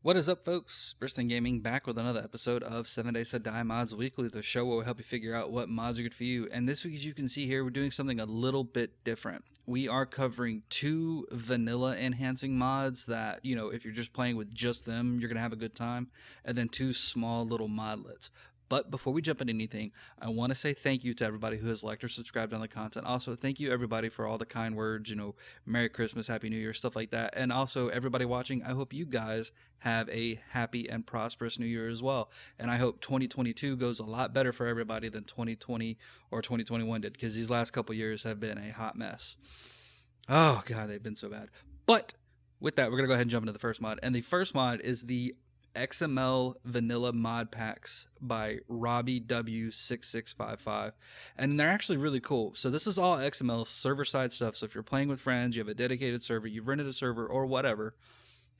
What is up, folks? Bursting Gaming back with another episode of 7 Days to Die Mods Weekly, the show where we'll help you figure out what mods are good for you. And this week, as you can see here, we're doing something a little bit different. We are covering two vanilla enhancing mods that, if you're just playing with just them, you're going to have a good time, and then two small little modlets. But before we jump into anything, I want to say thank you to everybody who has liked or subscribed on the content. Also, thank you everybody for all the kind words, Merry Christmas, Happy New Year, stuff like that. And also, everybody watching, I hope you guys have a happy and prosperous New Year as well. And I hope 2022 goes a lot better for everybody than 2020 or 2021 did, because these last couple years have been a hot mess. Oh, God, they've been so bad. But with that, we're going to go ahead and jump into the first mod. And the first mod is the XML Vanilla Mod Packs by Robbie W6655, and they're actually really cool. So this is all XML server-side stuff. So if you're playing with friends, you have a dedicated server, you've rented a server or whatever,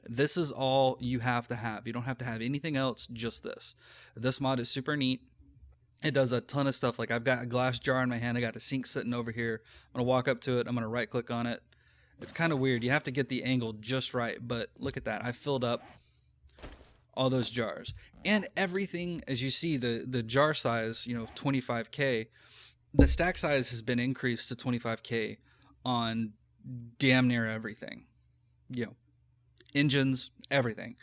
this is all you have to have. You don't have to have anything else, just this. This mod is super neat. It does a ton of stuff. Like, I've got a glass jar in my hand, I got a sink sitting over here. I'm gonna walk up to it, I'm gonna right click on it. It's kind of weird, you have to get the angle just right, but look at that. I filled up all those jars, and everything, as you see, the jar size, 25k, the stack size has been increased to 25k on damn near everything, engines, everything.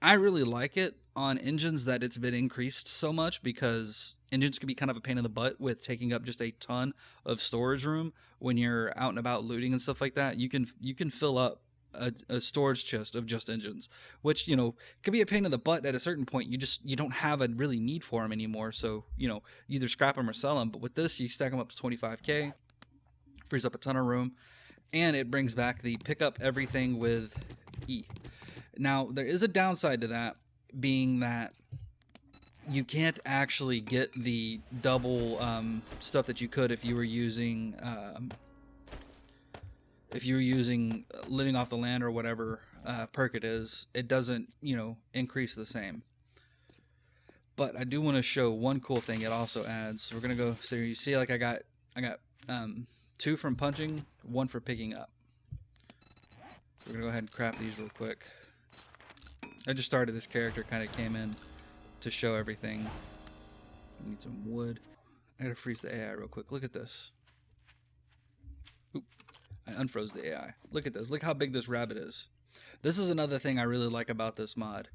I really like it on engines that it's been increased so much, because engines can be kind of a pain in the butt with taking up just a ton of storage room when you're out and about looting and stuff like that. You can fill up a storage chest of just engines, which could be a pain in the butt at a certain point. You don't have a really need for them anymore, so you either scrap them or sell them. But with this, you stack them up to 25k, frees up a ton of room, and it brings back the pick up everything with E. Now, there is a downside to that, being that you can't actually get the double stuff that you could if you were using living off the land or whatever perk it is. It doesn't, increase the same. But I do want to show one cool thing it also adds. So we're gonna go. So you see, like, I got 2 from punching, 1 for picking up. So we're gonna go ahead and craft these real quick. I just started this character, kind of came in to show everything. I need some wood. I gotta freeze the AI real quick. Look at this. Oop. I unfroze the AI. Look at this. Look how big this rabbit is. This is another thing I really like about this mod,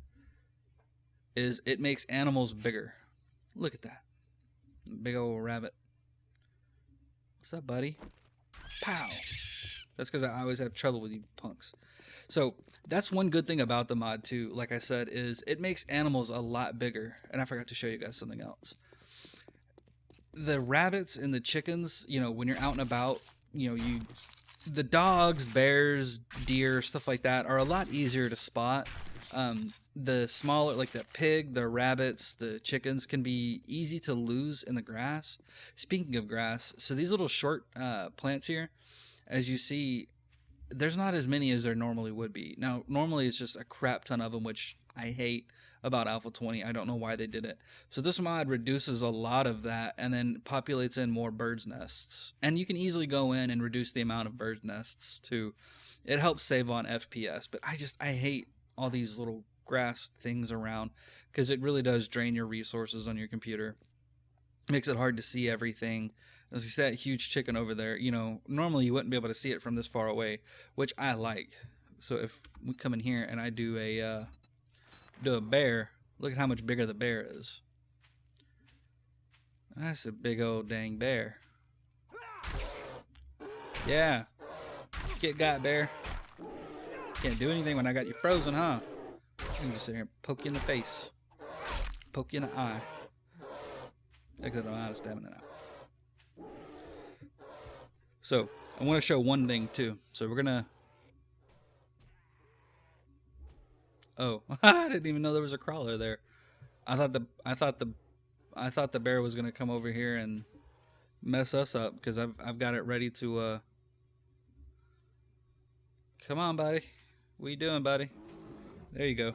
is it makes animals bigger. Look at that. Big old rabbit. What's up, buddy? Pow! That's because I always have trouble with you punks. So that's one good thing about the mod too, like I said, is it makes animals a lot bigger. And I forgot to show you guys something else. The rabbits and the chickens, when you're out and about, the dogs, bears, deer, stuff like that are a lot easier to spot. The smaller, like the pig, the rabbits, the chickens, can be easy to lose in the grass. Speaking of grass, so these little short plants here, as you see, there's not as many as there normally would be. Now, normally it's just a crap ton of them, which I hate about Alpha 20. I don't know why they did it. So this mod reduces a lot of that and then populates in more birds' nests. And you can easily go in and reduce the amount of bird nests too. It helps save on FPS, but I hate all these little grass things around, because it really does drain your resources on your computer. It makes it hard to see everything. As you said, that huge chicken over there, normally you wouldn't be able to see it from this far away, which I like. So if we come in here and I do a bear, look at how much bigger the bear is. That's a big old dang bear. Yeah. Get got, bear. Can't do anything when I got you frozen, huh? I can just sit here and poke you in the face. Poke you in the eye. Except I'm out of stamina now. So I want to show one thing too. So we're gonna. Oh, I didn't even know there was a crawler there. I thought the bear was gonna come over here and mess us up, because I've got it ready to. Come on, buddy. What are you doing, buddy? There you go.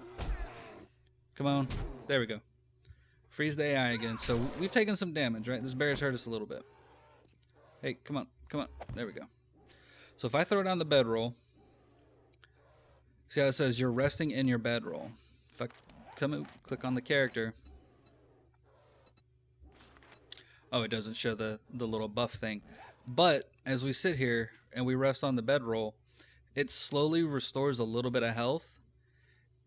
Come on. There we go. Freeze the AI again. So we've taken some damage, right? This bear's hurt us a little bit. Hey, come on. Come on. There we go. So if I throw down the bedroll, see how it says you're resting in your bedroll. if I come and click on the character, oh, it doesn't show the little buff thing. But as we sit here and we rest on the bedroll, it slowly restores a little bit of health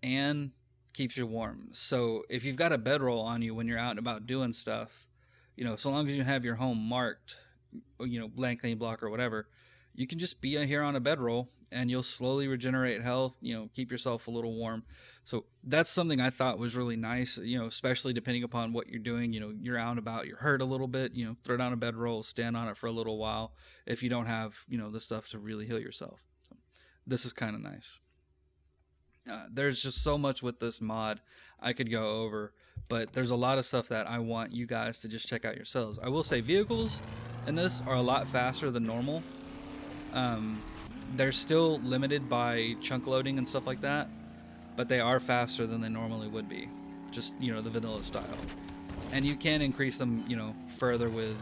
and keeps you warm. So if you've got a bedroll on you when you're out and about doing stuff, you know, so long as you have your home marked, you know, blank clean block or whatever, you can just be here on a bedroll and you'll slowly regenerate health, you know, keep yourself a little warm. So that's something I thought was really nice, you know, especially depending upon what you're doing. You know, you're out and about, you're hurt a little bit, you know, throw down a bedroll, stand on it for a little while if you don't have, you know, the stuff to really heal yourself. So this is kind of nice. There's just so much with this mod I could go over, but there's a lot of stuff that I want you guys to just check out yourselves. I will say vehicles in this are a lot faster than normal. They're still limited by chunk loading and stuff like that, but they are faster than they normally would be, just, you know, the vanilla style. And you can increase them, you know, further with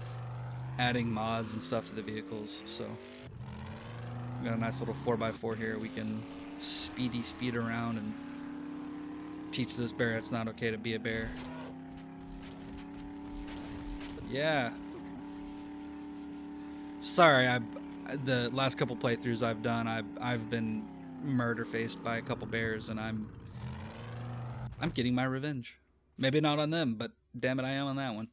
adding mods and stuff to the vehicles. So we got a nice little 4x4 here. We can speed around and teach this bear it's not okay to be a bear. Yeah. Sorry, the last couple playthroughs I've done, I've been murder faced by a couple bears, and I'm getting my revenge. Maybe not on them, but damn it, I am on that one.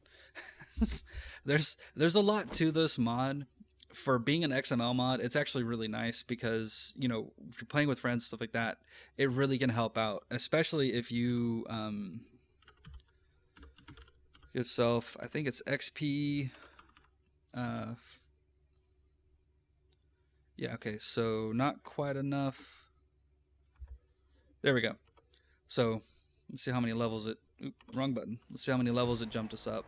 There's a lot to this mod. For being an XML mod, it's actually really nice because, you know, if you're playing with friends, stuff like that, it really can help out, especially if you yourself, I think it's XP. Yeah, okay, so not quite enough. There we go. So let's see how many levels it. Oop, wrong button. Let's see how many levels it jumped us up.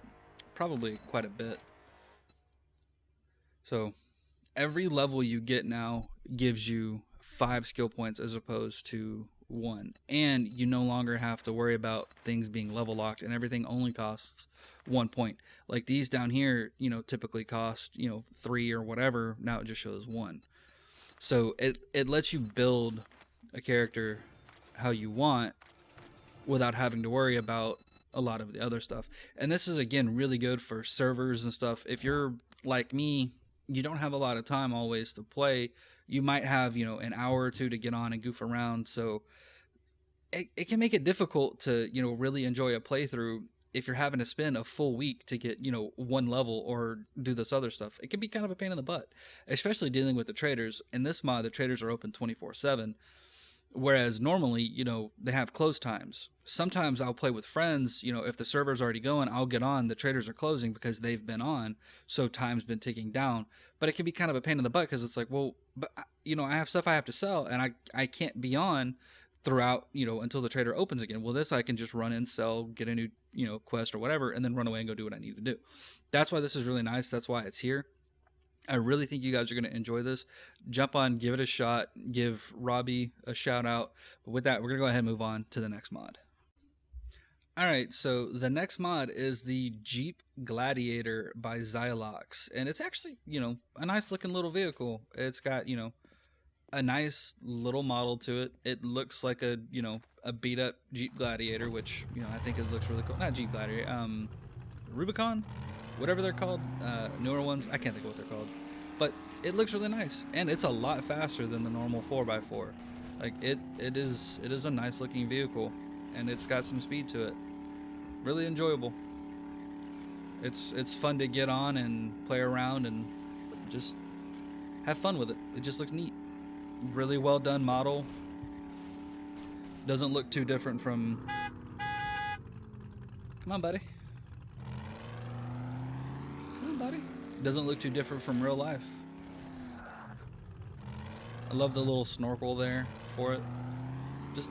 Probably quite a bit. So every level you get now gives you 5 skill points as opposed to 1. And you no longer have to worry about things being level locked, and everything only costs 1 point. Like these down here, you know, typically cost, you know, 3 or whatever. Now it just shows 1. So it lets you build a character how you want without having to worry about a lot of the other stuff. And this is, again, really good for servers and stuff. If you're like me, you don't have a lot of time always to play. You might have, you know, an hour or two to get on and goof around. So it can make it difficult to, you know, really enjoy a playthrough if you're having to spend a full week to get, you know, 1 level or do this other stuff. It can be kind of a pain in the butt, especially dealing with the traders. In this mod, the traders are open 24/7. Whereas normally, you know, they have close times. Sometimes I'll play with friends, you know, if the server's already going, I'll get on, the traders are closing because they've been on, so time's been ticking down. But it can be kind of a pain in the butt because it's like, well, but, you know, I have stuff I have to sell, and I can't be on throughout, you know, until the trader opens again. Well, this I can just run in, sell, get a new, you know, quest or whatever, and then run away and go do what I need to do. That's why this is really nice. That's why it's here. I really think you guys are going to enjoy this. Jump on, give it a shot, give Robbie a shout out. But with that, we're going to go ahead and move on to the next mod. All right, so the next mod is the Jeep Gladiator by Xylox. And it's actually, you know, a nice looking little vehicle. It's got, you know, a nice little model to it. It looks like a, you know, a beat up Jeep Gladiator, which, you know, I think it looks really cool. Not Jeep Gladiator, Rubicon? Whatever they're called, newer ones, I can't think of what they're called, but it looks really nice, and it's a lot faster than the normal 4x4. Like it is a nice looking vehicle, and it's got some speed to it. Really enjoyable. It's fun to get on and play around and just have fun with it. It just looks neat. Really well done model. Doesn't look too different from. Come on, buddy. Buddy, doesn't look too different from real life. I love the little snorkel there for it. Just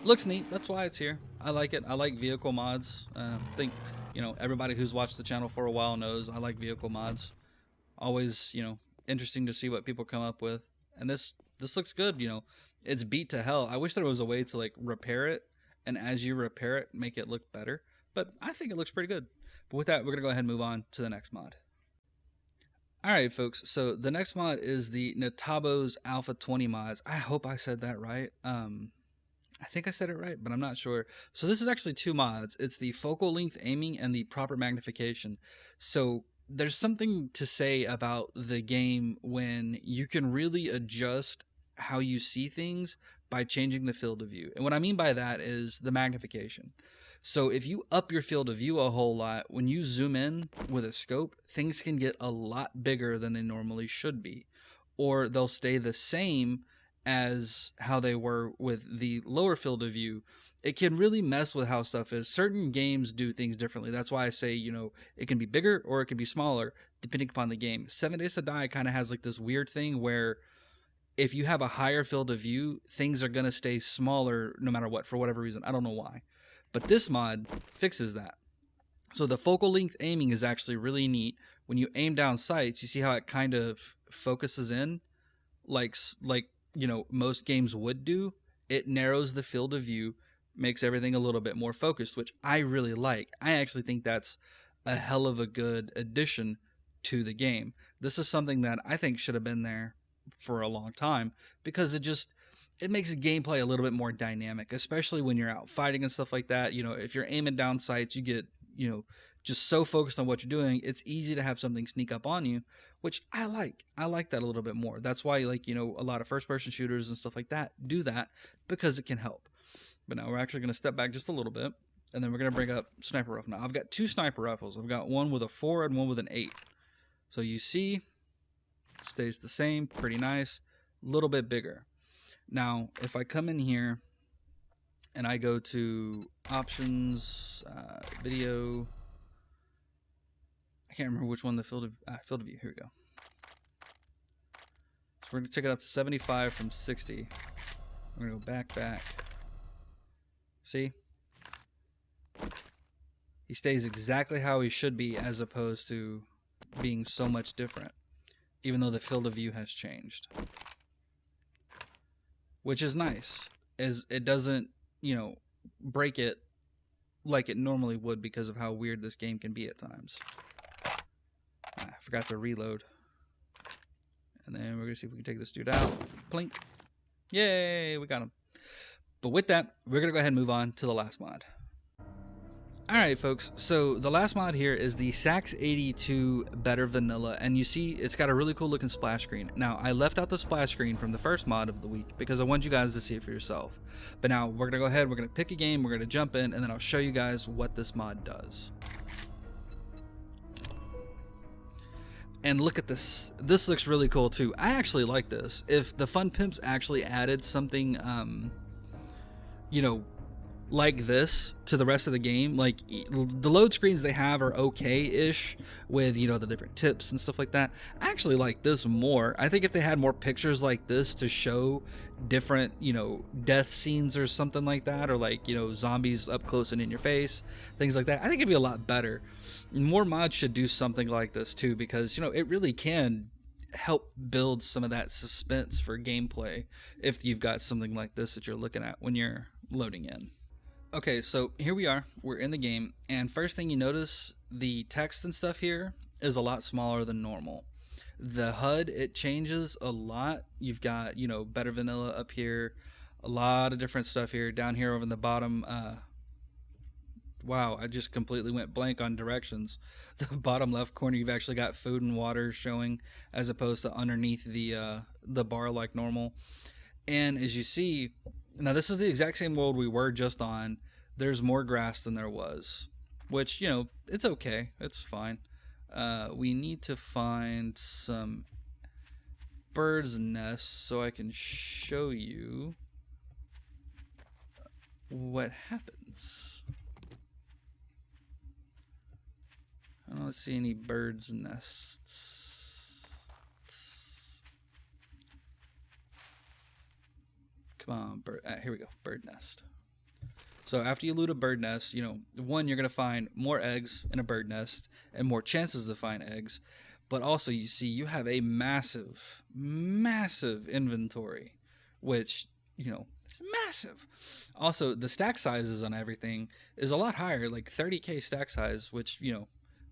looks neat. That's why it's here. I like it. I like vehicle mods. I think, you know, everybody who's watched the channel for a while knows I like vehicle mods. Always, you know, interesting to see what people come up with. And this looks good. You know, it's beat to hell. I wish there was a way to like repair it, and as you repair it, make it look better. But I think it looks pretty good. But with that, we're going to go ahead and move on to the next mod. Alright, folks, so the next mod is the Nitabo's Alpha 20 mods. I hope I said that right. I think I said it right, but I'm not sure. So this is actually two mods. It's the focal length aiming and the proper magnification. So there's something to say about the game when you can really adjust how you see things by changing the field of view. And what I mean by that is the magnification. So if you up your field of view a whole lot, when you zoom in with a scope, things can get a lot bigger than they normally should be. Or they'll stay the same as how they were with the lower field of view. It can really mess with how stuff is. Certain games do things differently. That's why I say, it can be bigger or it can be smaller depending upon the game. 7 Days to Die kind of has like this weird thing where if you have a higher field of view, things are going to stay smaller no matter what, for whatever reason. I don't know why. But this mod fixes that. So the focal length aiming is actually really neat. When you aim down sights, you see how it kind of focuses in like most games would do. It narrows the field of view, makes everything a little bit more focused, which I really like. I actually think that's a hell of a good addition to the game. This is something that I think should have been there for a long time because it makes the gameplay a little bit more dynamic, especially when you're out fighting and stuff like that. If you're aiming down sights, you get, just so focused on what you're doing, it's easy to have something sneak up on you, which I like. I like that a little bit more. That's why, a lot of first-person shooters and stuff like that do that because it can help. But now we're actually going to step back just a little bit, and then we're going to bring up Sniper Rifle. Now, I've got two Sniper Rifles. I've got one with a 4 and one with an 8. So you see, stays the same, pretty nice, a little bit bigger. Now, if I come in here and I go to options, video, I can't remember which one, the field of view, here we go. So we're going to take it up to 75 from 60. We're going to go back. See? He stays exactly how he should be as opposed to being so much different, even though the field of view has changed. Which is nice, as it doesn't, break it like it normally would because of how weird this game can be at times. I forgot to reload. And then we're going to see if we can take this dude out. Plink. Yay, we got him. But with that, we're going to go ahead and move on to the last mod. Alright folks, so the last mod here is the Sax82 Better Vanilla, and you see it's got a really cool looking splash screen. Now, I left out the splash screen from the first mod of the week because I want you guys to see it for yourself. But now, we're going to go ahead, we're going to pick a game, we're going to jump in, and then I'll show you guys what this mod does. And look at this. This looks really cool too. I actually like this. If the Fun Pimps actually added something, like this to the rest of the game, like the load screens they have are okay-ish with, the different tips and stuff like that. I actually like this more. I think if they had more pictures like this to show different, death scenes or something like that, or like, zombies up close and in your face, things like that, I think it'd be a lot better. More mods should do something like this too, because, it really can help build some of that suspense for gameplay if you've got something like this that you're looking at when you're loading in. Okay, so here we are. We're in the game, and first thing you notice, the text and stuff here is a lot smaller than normal. The HUD, it changes a lot. You've got, Better Vanilla up here, a lot of different stuff here. Down here over in the bottom, wow, I just completely went blank on directions. The bottom left corner, you've actually got food and water showing as opposed to underneath the bar like normal. And as you see, now this is the exact same world we were just on. There's more grass than there was, which, it's okay. It's fine. We need to find some bird's nests so I can show you what happens. I don't see any bird's nests. Come on, bird. Here we go. Bird nest. So after you loot a bird nest, one, you're going to find more eggs in a bird nest and more chances to find eggs. But also, you see, you have a massive, massive inventory, which, it's massive. Also, the stack sizes on everything is a lot higher, like 30k stack size, which,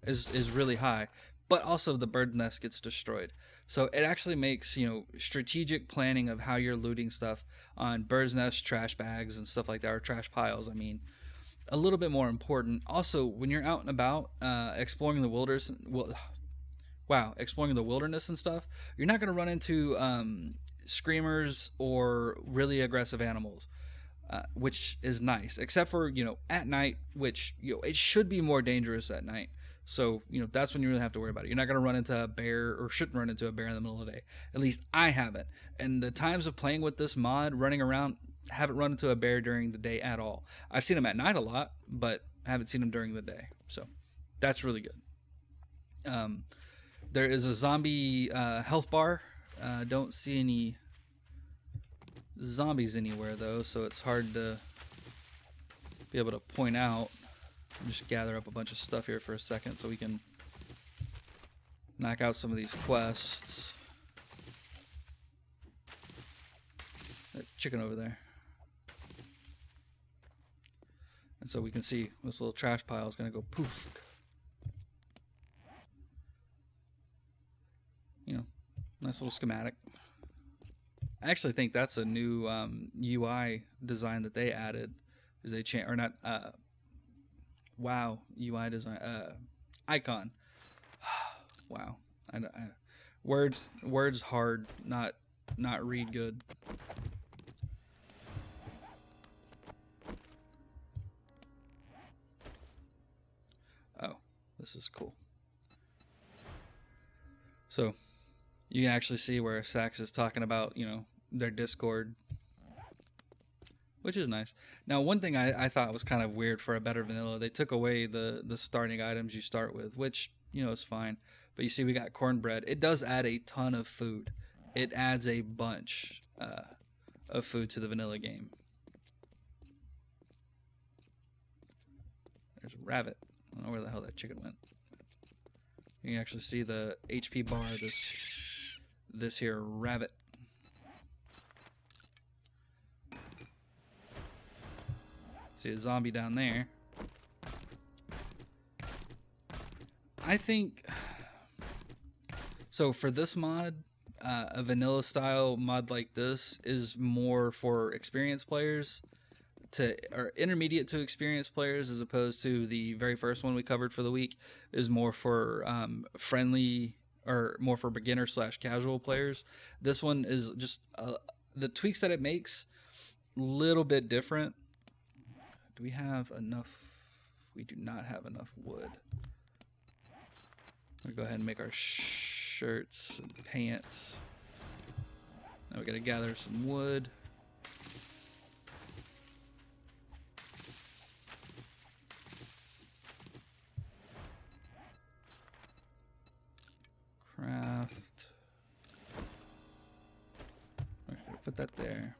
is really high. but also the bird nest gets destroyed. So it actually makes, strategic planning of how you're looting stuff on bird's nests, trash bags, and stuff like that, or trash piles, I mean, a little bit more important. Also, when you're out and about exploring the wilderness, exploring the wilderness and stuff, you're not going to run into screamers or really aggressive animals, which is nice, except for, at night, which, it should be more dangerous at night. So, that's when you really have to worry about it. You're not going to run into a bear, or shouldn't run into a bear in the middle of the day. At least I haven't. And the times of playing with this mod, running around, haven't run into a bear during the day at all. I've seen them at night a lot, but I haven't seen them during the day. So that's really good. There is a zombie health bar. Don't see any zombies anywhere, though, so it's hard to be able to point out. Just gather up a bunch of stuff here for a second so we can knock out some of these quests. That chicken over there. And so we can see this little trash pile is going to go poof. Nice little schematic. I actually think that's a new UI design that they added. Is they or not? Wow, UI design icon. Wow, words hard, not read good. Oh, this is cool. So you can actually see where Sax is talking about, their Discord, which is nice. Now, one thing I thought was kind of weird for a better vanilla, they took away the starting items you start with, which, is fine. But you see we got cornbread. It does add a ton of food. It adds a bunch of food to the vanilla game. There's a rabbit. I don't know where the hell that chicken went. You can actually see the HP bar of this here rabbit. See a zombie down there. I think so. For this mod, a vanilla style mod like this is more for experienced players, or intermediate to experienced players, as opposed to the very first one we covered for the week is more for friendly, or more for beginner / casual players. This one is just the tweaks that it makes a little bit different. Do we have enough? We do not have enough wood. I'm gonna go ahead and make our shirts and pants. Now we gotta gather some wood. Craft. Okay, put that there.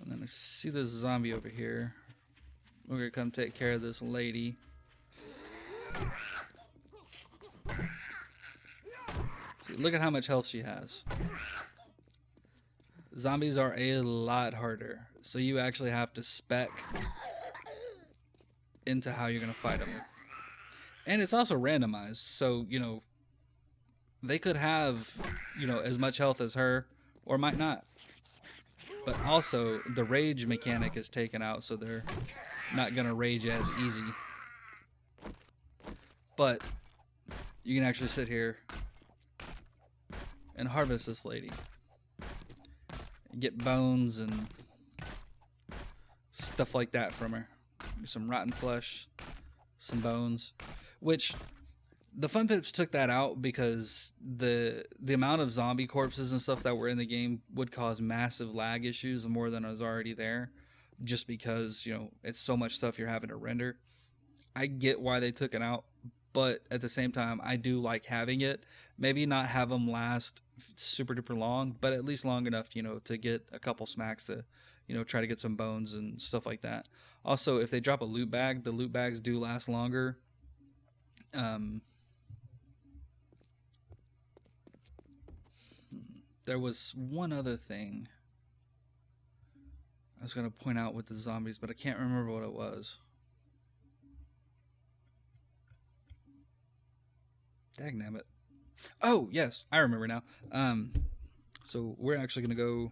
And then I see this zombie over here. We're gonna come take care of this lady. See, look at how much health she has. Zombies are a lot harder, so you actually have to spec into how you're gonna fight them. And it's also randomized, so they could have as much health as her, or might not. But also, the rage mechanic is taken out, so they're not going to rage as easy. But you can actually sit here and harvest this lady. And get bones and stuff like that from her. Some rotten flesh, some bones. Which, the Fun Pips took that out because the amount of zombie corpses and stuff that were in the game would cause massive lag issues more than was already there, just because it's so much stuff you're having to render. I get why they took it out, but at the same time I do like having it. Maybe not have them last super duper long, but at least long enough to get a couple smacks to try to get some bones and stuff like that. Also, if they drop a loot bag, the loot bags do last longer. There was one other thing I was going to point out with the zombies, but I can't remember what it was. Dagnabbit. Oh, yes, I remember now. So we're actually going to go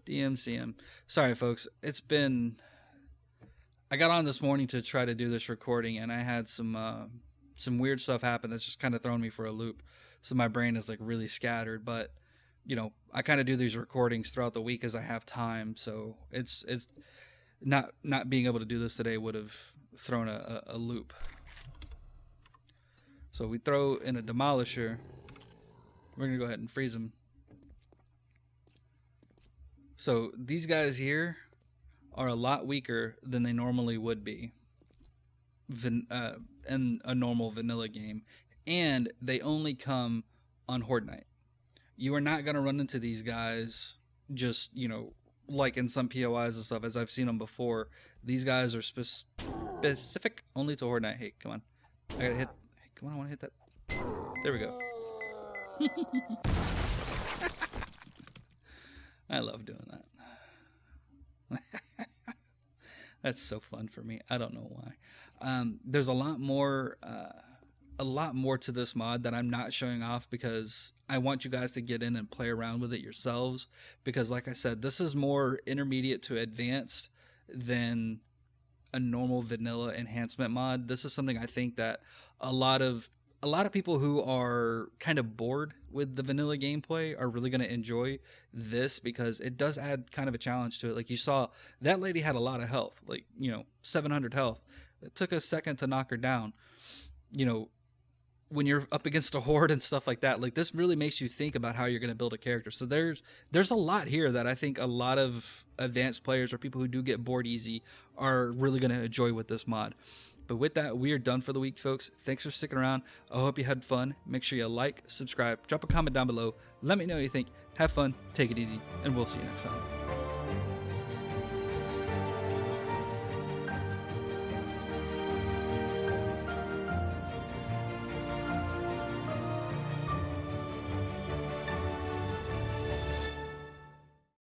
DMCM. Sorry, folks. It's been... I got on this morning to try to do this recording, and I had some weird stuff happen that's just kind of thrown me for a loop. So my brain is like really scattered, but you know, I kind of do these recordings throughout the week as I have time. So it's not being able to do this today would have thrown a loop. So we throw in a demolisher. We're gonna go ahead and freeze them. So these guys here are a lot weaker than they normally would be in a normal vanilla game, and they only come on Horde Night. You are not going to run into these guys just, you know, like in some POIs and stuff, as I've seen them before. These guys are specific only to Horde Night. Hey, come on. I gotta hit. Hey, come on, I want to hit that. There we go. I love doing that. That's so fun for me. I don't know why. There's a lot more to this mod that I'm not showing off because I want you guys to get in and play around with it yourselves. Because like I said, this is more intermediate to advanced than a normal vanilla enhancement mod. This is something I think that a lot of people who are kind of bored with the vanilla gameplay are really going to enjoy this, because it does add kind of a challenge to it. Like you saw, that lady had a lot of health, like, you know, 700 health. It took a second to knock her down. You know, when you're up against a horde and stuff like that, like this really makes you think about how you're going to build a character. So there's a lot here that I think a lot of advanced players or people who do get bored easy are really going to enjoy with this mod. But with that, we are done for the week, folks. Thanks for sticking around. I hope you had fun. Make sure you like, subscribe, drop a comment down below. Let me know what you think. Have fun, take it easy, and we'll see you next time.